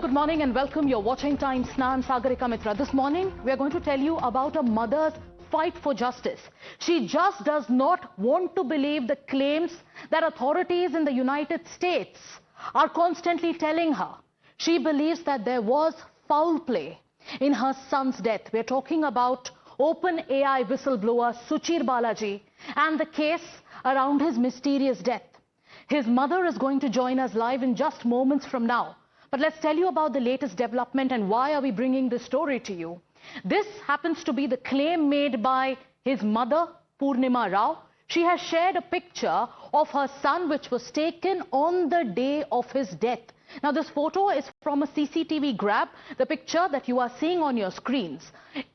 good morning and welcome. You're watching Times Now. I'm Sagarika Mitra. This morning, we are going to tell you about a mother's fight for justice. She just does not want to believe the claims that authorities in the United States are constantly telling her. She believes that there was foul play in her son's death. We're talking about OpenAI whistleblower Suchir Balaji and the case around his mysterious death. His mother is going to join us live in just moments from now. But let's tell you about the latest development and why are we bringing this story to you. This happens to be the claim made by his mother, Purnima Rao. She has shared a picture of her son which was taken on the day of his death. Now this photo is from a CCTV grab, the picture that you are seeing on your screens.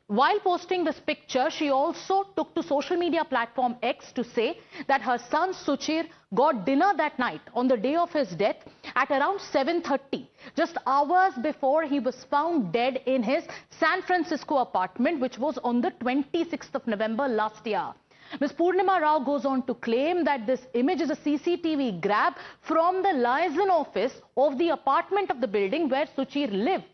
While posting this picture, she also took to social media platform X to say that her son Suchir got dinner that night on the day of his death at around 7:30, just hours before he was found dead in his San Francisco apartment, which was on the 26th of November last year. Ms. Purnima Rao goes on to claim that this image is a CCTV grab from the liaison office of the apartment of the building where Suchir lived.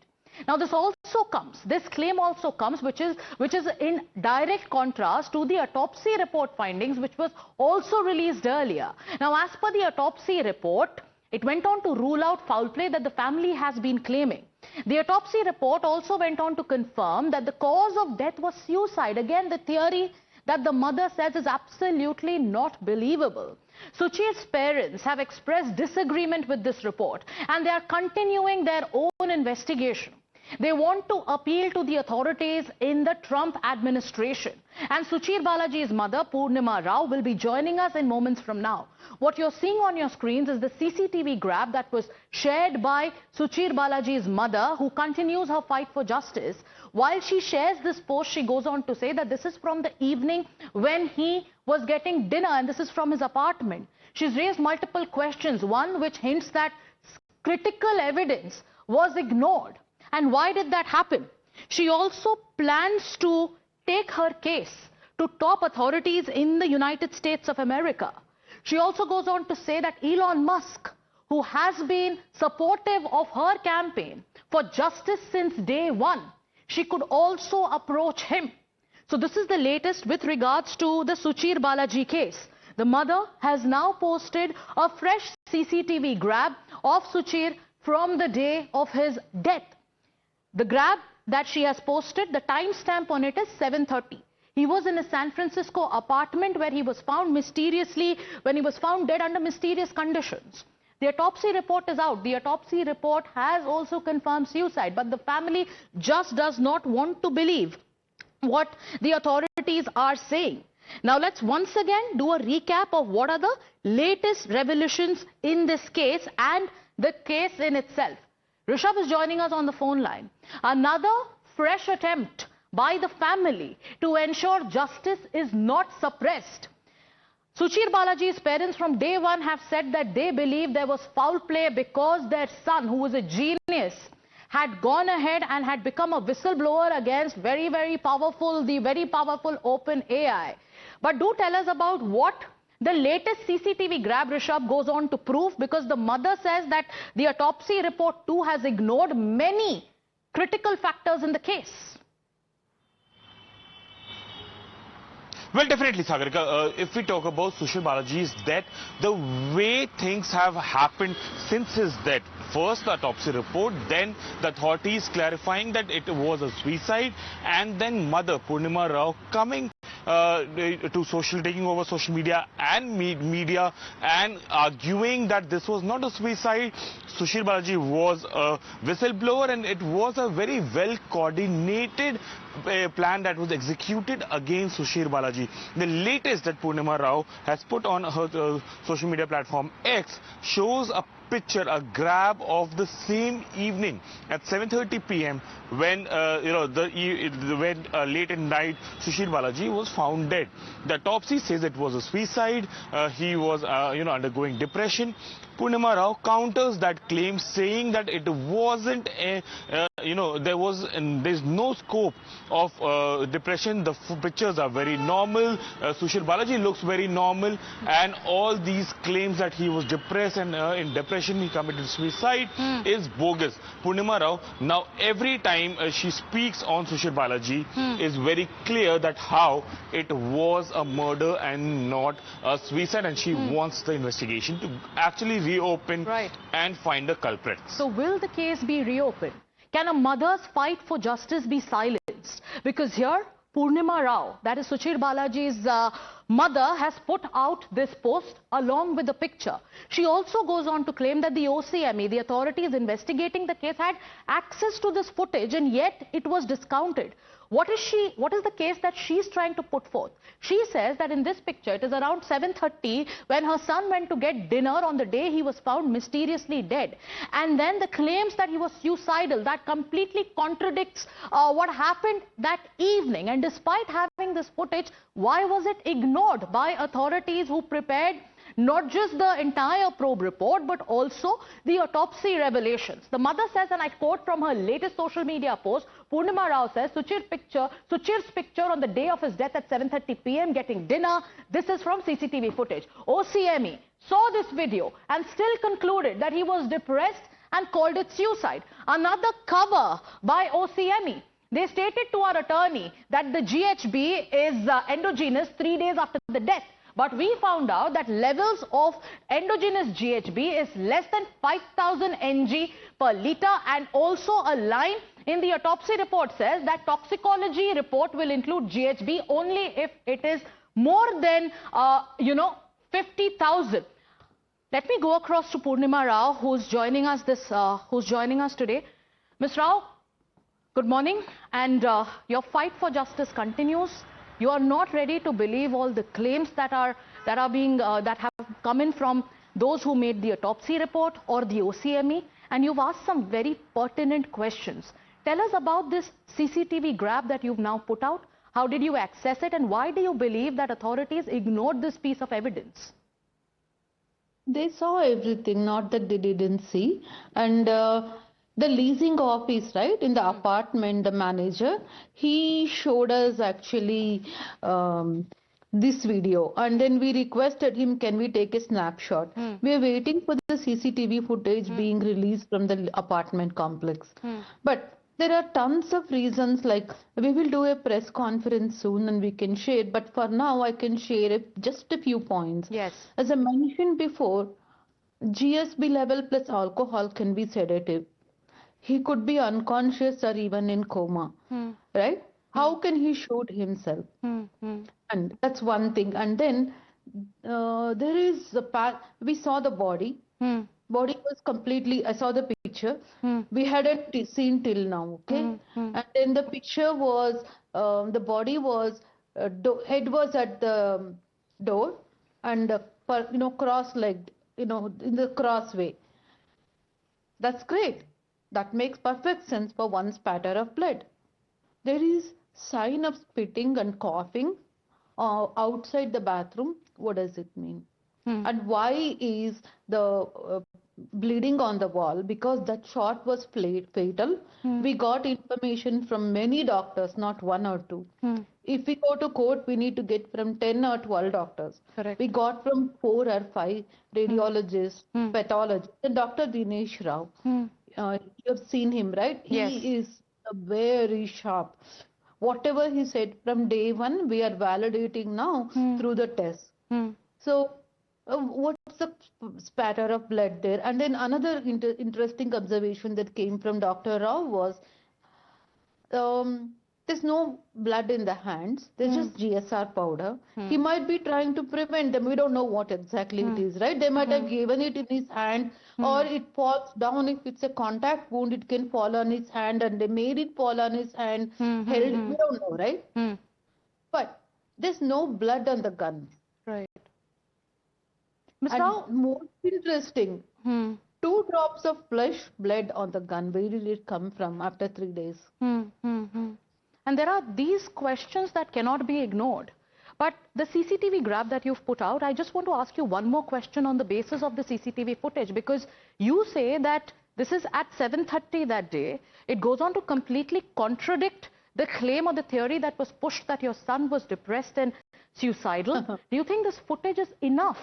Now this claim also comes, which is in direct contrast to the autopsy report findings, which was also released earlier. Now, as per the autopsy report, it went on to rule out foul play that the family has been claiming. The autopsy report also went on to confirm that the cause of death was suicide. Again, the theory that the mother says is absolutely not believable. Suchir's parents have expressed disagreement with this report and they are continuing their own investigation. They want to appeal to the authorities in the Trump administration. And Suchir Balaji's mother, Purnima Rao, will be joining us in moments from now. What you're seeing on your screens is the CCTV grab that was shared by Suchir Balaji's mother, who continues her fight for justice. While she shares this post, she goes on to say that this is from the evening when he was getting dinner and this is from his apartment. She's raised multiple questions, one which hints that critical evidence was ignored. And why did that happen? She also plans to take her case to top authorities in the United States of America. She also goes on to say that Elon Musk, who has been supportive of her campaign for justice since day one, she could also approach him. So this is the latest with regards to the Suchir Balaji case. The mother has now posted a fresh CCTV grab of Suchir from the day of his death. The grab that she has posted, the timestamp on it is 7:30. He was in a San Francisco apartment where he was found mysteriously, when he was found dead under mysterious conditions. The autopsy report is out. The autopsy report has also confirmed suicide, but the family just does not want to believe what the authorities are saying. Now let's once again do a recap of what are the latest revelations in this case and the case in itself. Rishabh is joining us on the phone line. Another fresh attempt by the family to ensure justice is not suppressed. Suchir Balaji's parents from day one have said that they believe there was foul play because their son, who was a genius, had gone ahead and had become a whistleblower against the very powerful OpenAI. But do tell us about what the latest CCTV grab, Rishabh, goes on to prove, because the mother says that the autopsy report too has ignored many critical factors in the case. Well, definitely, Sagarika. If we talk about Suchir Balaji's death, the way things have happened since his death, first the autopsy report, then the authorities clarifying that it was a suicide, and then mother Purnima Rao coming taking over social media and arguing that this was not a suicide. Suchir Balaji was a whistleblower and it was a very well coordinated plan that was executed against Suchir Balaji. The latest that Purnima Rao has put on her social media platform X shows a picture, a grab of the same evening at 7:30 p.m. when late at night Suchir Balaji was found dead. The autopsy says it was a suicide. He was undergoing depression. Purnima Rao counters that claim, saying that it wasn't a, there's no scope of depression. The pictures are very normal. Suchir Balaji looks very normal, and all these claims that he was depressed and in depression he committed suicide is bogus. Purnima Rao, now every time she speaks on Suchir Balaji, is very clear that how it was a murder and not a suicide, and she wants the investigation to actually reopen and find the culprit. So will the case be reopened? Can a mother's fight for justice be silenced? Because here, Purnima Rao, that is Suchir Balaji's mother, has put out this post along with the picture. She also goes on to claim that the OCME, the authorities investigating the case, had access to this footage and yet it was discounted. What is the case that she's trying to put forth? She says that in this picture, it is around 7:30 when her son went to get dinner on the day he was found mysteriously dead. And then the claims that he was suicidal, that completely contradicts what happened that evening. And despite having this footage, why was it ignored by authorities who prepared not just the entire probe report, but also the autopsy revelations? The mother says, and I quote from her latest social media post, Purnima Rao says, Suchir's picture on the day of his death at 7:30 p.m. getting dinner. This is from CCTV footage. OCME saw this video and still concluded that he was depressed and called it suicide. Another cover by OCME. They stated to our attorney that the GHB is endogenous 3 days after the death. But we found out that levels of endogenous GHB is less than 5,000 ng per liter, and also a line in the autopsy report says that toxicology report will include GHB only if it is more than 50,000. Let me go across to Purnima Rao, who's joining us today. Ms. Rao, good morning, and your fight for justice continues. You are not ready to believe all the claims that have come in from those who made the autopsy report or the OCME, and you've asked some very pertinent questions. Tell us about this CCTV grab that you've now put out. How did you access it, and why do you believe that authorities ignored this piece of evidence? They saw everything, not that they didn't see. And the leasing office, right, in the apartment, the manager, he showed us actually this video, and then we requested him, can we take a snapshot? We are waiting for the CCTV footage being released from the apartment complex. But there are tons of reasons, like we will do a press conference soon and we can share, but for now I can share just a few points. Yes. As I mentioned before, GSB level plus alcohol can be sedative. He could be unconscious or even in coma, right? How can he shoot himself? And that's one thing. And then there is we saw the body. Body was completely, I saw the picture. We hadn't seen till now, okay? And then the picture was, the body was, head was at the door and, cross-legged, in the crossway. That's great. That makes perfect sense for one spatter of blood. There is sign of spitting and coughing outside the bathroom. What does it mean? And why is the bleeding on the wall? Because that shot was fatal. We got information from many doctors, not one or two. If we go to court, we need to get from 10 or 12 doctors. Correct. We got from 4 or 5 radiologists, pathologists, and Dr. Dinesh Rao. You have seen him, right? Yes. He is very sharp. Whatever he said from day one, we are validating now through the test. So, what's the spatter of blood there? And then another interesting observation that came from Dr. Rao was, there's no blood in the hands. There's just GSR powder. He might be trying to prevent them. We don't know what exactly it is, right? They might have given it in his hand, or it falls down. If it's a contact wound, it can fall on his hand, and they made it fall on his hand, held. We don't know, right? But there's no blood on the gun. Right. Ms. Rao, most interesting, 2 drops of flesh blood on the gun. Where did it come from after 3 days? And there are these questions that cannot be ignored. But the CCTV grab that you've put out, I just want to ask you one more question on the basis of the CCTV footage, because you say that this is at 7:30 that day. It goes on to completely contradict the claim or the theory that was pushed that your son was depressed and suicidal. Do you think this footage is enough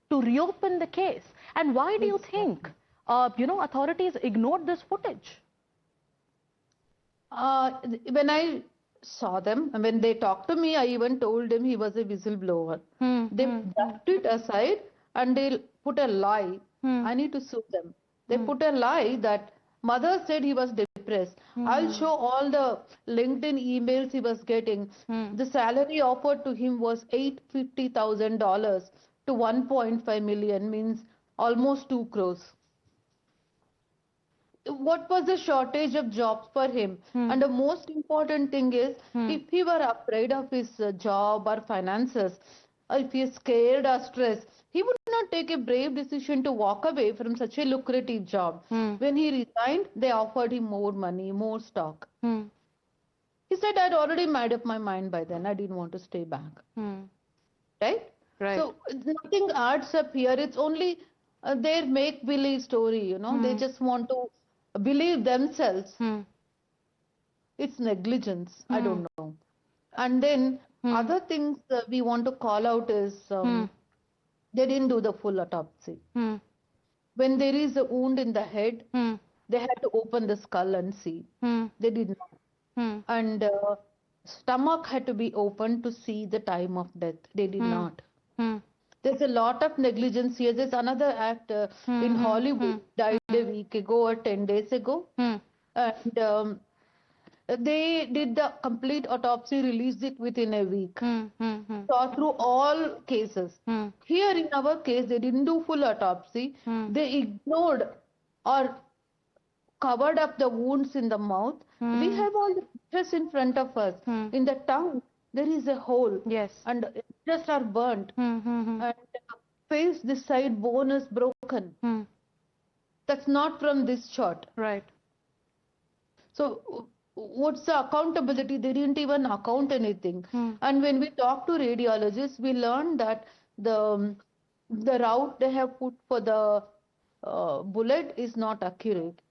to reopen the case? And why do you think, authorities ignored this footage? When I saw them, and when they talked to me, I even told him he was a whistleblower. They ducked it aside and they put a lie. I need to sue them. They put a lie that mother said he was depressed. I'll show all the LinkedIn emails he was getting. The salary offered to him was $850,000 to 1.5 million, means almost 2 crores. What was the shortage of jobs for him? And the most important thing is, if he were afraid of his job or finances, or if he is scared or stressed, he would not take a brave decision to walk away from such a lucrative job. When he resigned, they offered him more money, more stock. He said, I'd already made up my mind by then. I didn't want to stay back. Right? Right. So nothing adds up here. It's only their make-believe story, They just want to believe themselves. It's negligence. I don't know. And then other things we want to call out is they didn't do the full autopsy. When there is a wound in the head, they had to open the skull and see. They did not. And stomach had to be opened to see the time of death. They did not. There's a lot of negligence here. There's another actor in Hollywood died a week ago or 10 days ago. And they did the complete autopsy, released it within a week. Saw through all cases. Here in our case, they didn't do full autopsy. They ignored or covered up the wounds in the mouth. We have all the pictures in front of us. In the tongue, there is a hole. Yes. And just are burnt. And face, this side bone is broken. That's not from this shot. Right. So what's the accountability? They didn't even account anything. And when we talk to radiologists, we learned that the route they have put for the bullet is not accurate.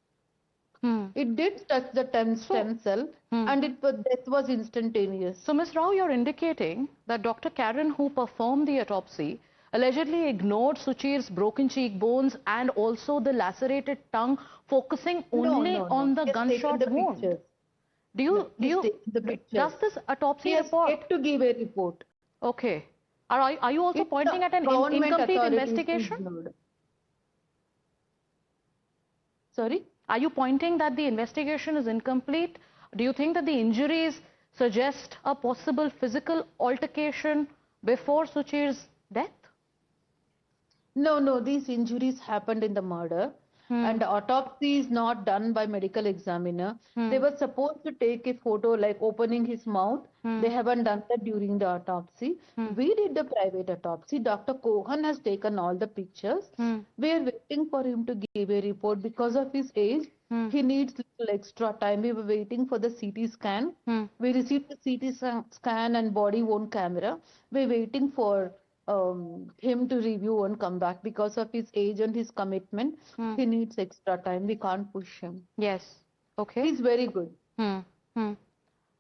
It did touch the stem cell, and death was instantaneous. So, Ms. Rao, you're indicating that Dr. Karen, who performed the autopsy, allegedly ignored Suchir's broken cheekbones and also the lacerated tongue, focusing only on the gunshot wound. Does this autopsy report? He has yet to give a report. Okay. Are you also pointing at an incomplete investigation? Sorry? Are you pointing that the investigation is incomplete? Do you think that the injuries suggest a possible physical altercation before Suchir's death? No, these injuries happened in the murder. And the autopsy is not done by medical examiner. They were supposed to take a photo like opening his mouth. They haven't done that during the autopsy. We did the private autopsy. Dr. Cohen has taken all the pictures. We are waiting for him to give a report. Because of his age, he needs little extra time. We were waiting for the CT scan. We received the CT scan and body worn camera. We're waiting for him to review and come back. Because of his age and his commitment, he needs extra time. We can't push him. Yes. Okay. He's very good.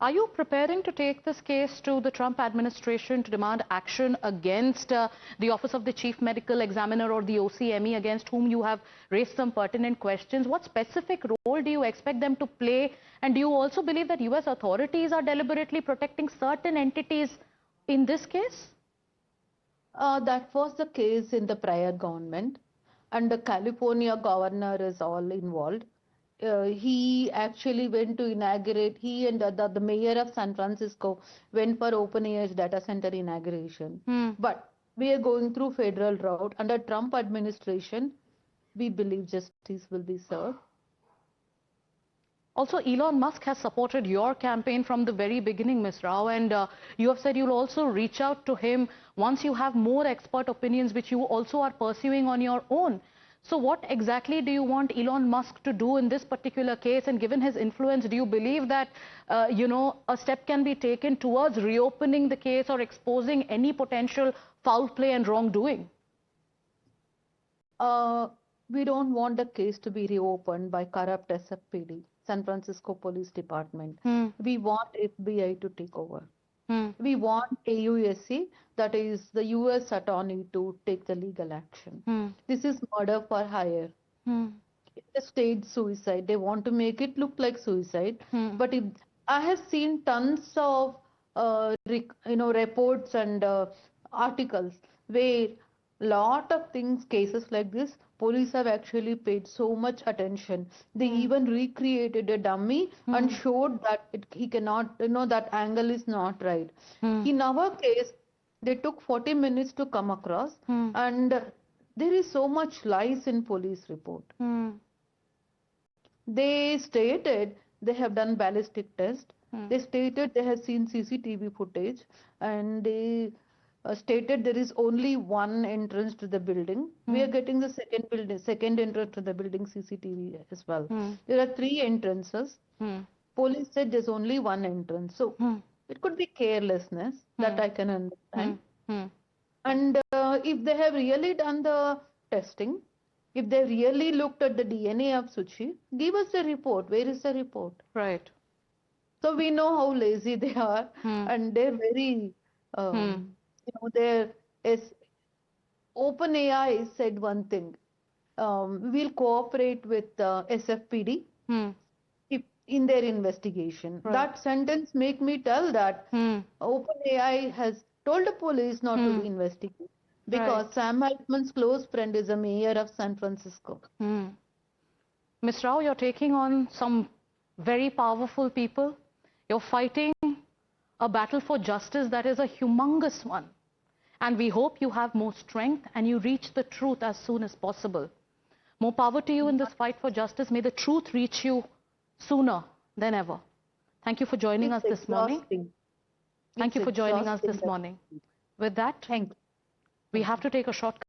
Are you preparing to take this case to the Trump administration to demand action against the Office of the Chief Medical Examiner or the OCME, against whom you have raised some pertinent questions? What specific role do you expect them to play? And do you also believe that US authorities are deliberately protecting certain entities in this case? That was the case in the prior government, and the California governor is all involved. He actually went to inaugurate, he and the mayor of San Francisco went for OpenAI's data center inauguration. But we are going through federal route. Under Trump administration, we believe justice will be served. Also, Elon Musk has supported your campaign from the very beginning, Ms. Rao, and you have said you'll also reach out to him once you have more expert opinions, which you also are pursuing on your own. So what exactly do you want Elon Musk to do in this particular case? And given his influence, do you believe that, a step can be taken towards reopening the case or exposing any potential foul play and wrongdoing? We don't want the case to be reopened by corrupt SFPD, San Francisco Police Department. We want FBI to take over. We want AUSC, that is the US attorney, to take the legal action. This is murder for hire. It's a staged suicide. They want to make it look like suicide. But I have seen tons of reports and articles where lot of things, cases like this, police have actually paid so much attention. They even recreated a dummy and showed that he cannot, that angle is not right. In our case, they took 40 minutes to come across, and there is so much lies in police report. They stated they have done ballistic test. They stated they have seen CCTV footage, and they stated there is only one entrance to the building. We are getting the second entrance to the building CCTV as well. There are 3 entrances. Police said there's only one entrance. So it could be carelessness, that I can understand. And if they have really done the testing, if they really looked at the DNA of Suchir, give us the report. Where is the report? Right. So we know how lazy they are, and they're very, OpenAI said one thing. We'll cooperate with SFPD if in their investigation. Right. That sentence make me tell that OpenAI has told the police not to investigate, because Sam Altman's close friend is a mayor of San Francisco. Ms. Rao, you're taking on some very powerful people. You're fighting a battle for justice that is a humongous one. And we hope you have more strength and you reach the truth as soon as possible. More power to you in this fight for justice. May the truth reach you sooner than ever. Thank you for joining us this morning. Thank you for joining us this morning. With that, we have to take a short